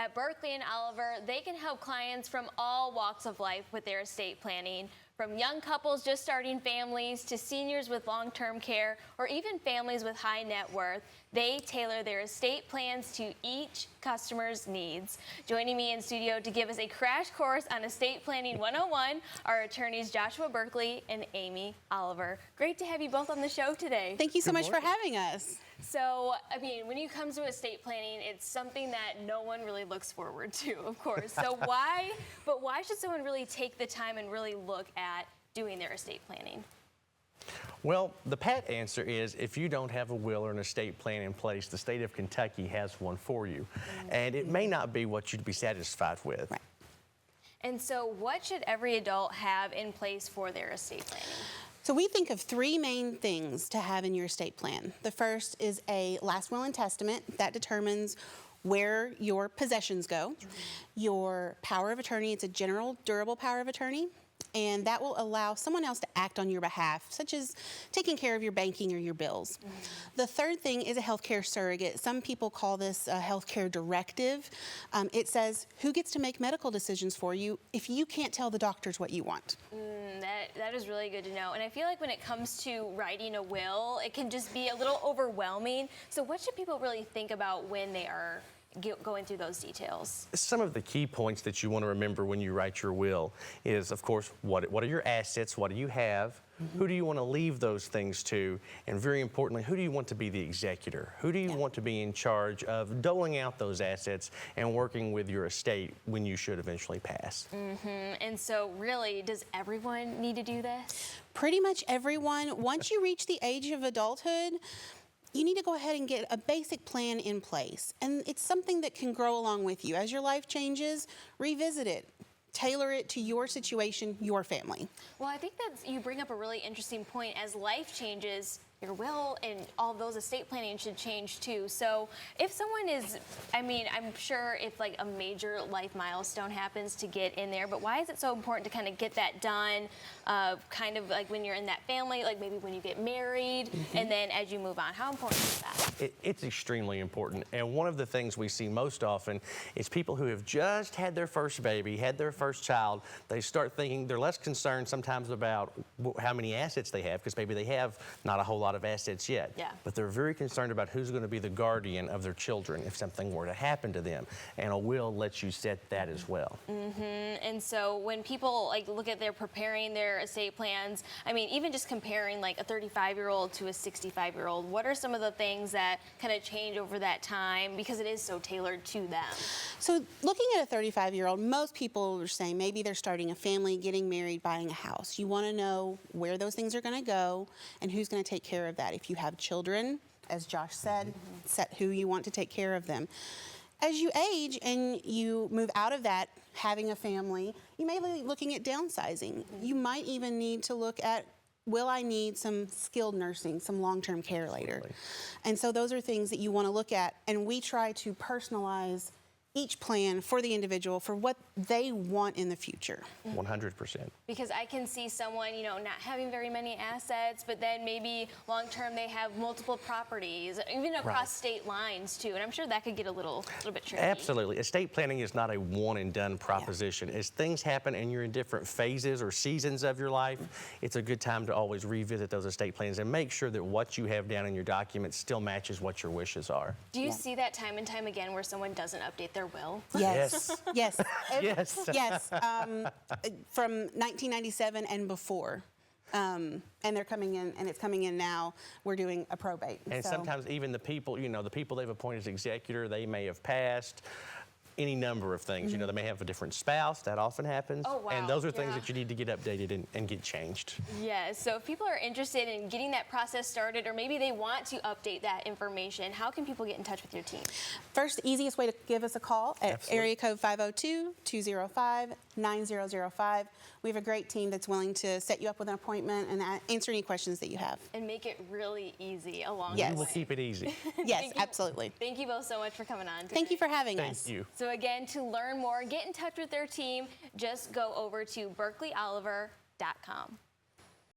At Berkley and Oliver, they can help clients from all walks of life with their estate planning. From young couples just starting families to seniors with long-term care or even families with high net worth, they tailor their estate plans to each customer's needs. Joining me in studio to give us a crash course on Estate Planning 101 are attorneys Joshua Berkley and Amy Oliver. Great to have you both on the show today. Thank you so much for having us. So, I mean, when you come to estate planning, it's something that no one really looks forward to, of course. So why should someone really take the time and really look at doing their estate planning? Well, the pat answer is if you don't have a will or an estate plan in place, the state of Kentucky has one for you. And it may not be what you'd be satisfied with. Right. And so what should every adult have in place for their estate planning? So we think of three main things to have in your estate plan. The first is a last will and testament that determines where your possessions go. Your power of attorney, it's a general durable power of attorney, and that will allow someone else to act on your behalf, such as taking care of your banking or your bills. The third thing is a healthcare surrogate. Some people call this a healthcare directive. It says who gets to make medical decisions for you if you can't tell the doctors what you want. That is really good to know. And I feel like when it comes to writing a will, it can just be a little overwhelming. So what should people really think about when they are going through those details? Some of the key points that you want to remember when you write your will is, of course, what are your assets? What do you have? Who do you want to leave those things to? And very importantly, who do you want to be the executor? Who do you want to be in charge of doling out those assets and working with your estate when you should eventually pass? And so really, does everyone need to do this? Pretty much everyone. Once you reach the age of adulthood, you need to go ahead and get a basic plan in place. And it's something that can grow along with you. As your life changes, revisit it. Tailor it to your situation, your family. Well, I think that you bring up a really interesting point. As life changes, your will and all those estate planning should change too. So if someone is, I mean, I'm sure if like a major life milestone happens to get in there, but why is it so important to kind of get that done, kind of like when you're in that family, like maybe when you get married, and then as you move on? How important is that? It's extremely important. And one of the things we see most often is people who have just had their first baby, had their first child, they start thinking they're less concerned sometimes about how many assets they have, because maybe they have not a whole lot of assets yet. But they're very concerned about who's going to be the guardian of their children if something were to happen to them. And a will lets you set that as well. And so when people like look at their preparing their estate plans, I mean, even just comparing like a 35-year-old to a 65-year-old, what are some of the things that kind of change over that time because it is so tailored to them? So looking at a 35-year-old, most people are saying maybe they're starting a family, getting married, buying a house. You want to know where those things are going to go and who's going to take care of that. If you have children, as Josh said, set who you want to take care of them. As you age and you move out of that, having a family, you may be looking at downsizing. You might even need to look at, will I need some skilled nursing, some long-term care later? And so those are things that you want to look at, and we try to personalize each plan for the individual for what they want in the future. 100%. Because I can see someone, you know, not having very many assets, but then maybe long-term they have multiple properties, even across state lines too. And I'm sure that could get a little bit tricky. Absolutely. Estate planning is not a one and done proposition. As things happen and you're in different phases or seasons of your life, it's a good time to always revisit those estate plans and make sure that what you have down in your documents still matches what your wishes are. Do you see that time and time again where someone doesn't update their will? Yes. Yes. Yes. Yes. From 1997 and before. And they're coming in, and it's coming in now. We're doing a probate. And sometimes even the people, you know, the people they've appointed as executor, they may have passed. Any number of things. You know, they may have a different spouse. That often happens. Oh, wow. And those are things that you need to get updated and get changed. Yes. So if people are interested in getting that process started, or maybe they want to update that information, how can people get in touch with your team? First, the easiest way to give us a call at area code 502-205-9005. We have a great team that's willing to set you up with an appointment and answer any questions that you have. And make it really easy along Yes. the way. We'll keep it easy. Yes, absolutely. Thank you both so much for coming on today. Thank you for having us. Thank you. So again, to learn more, get in touch with their team, just go over to berkleyoliver.com.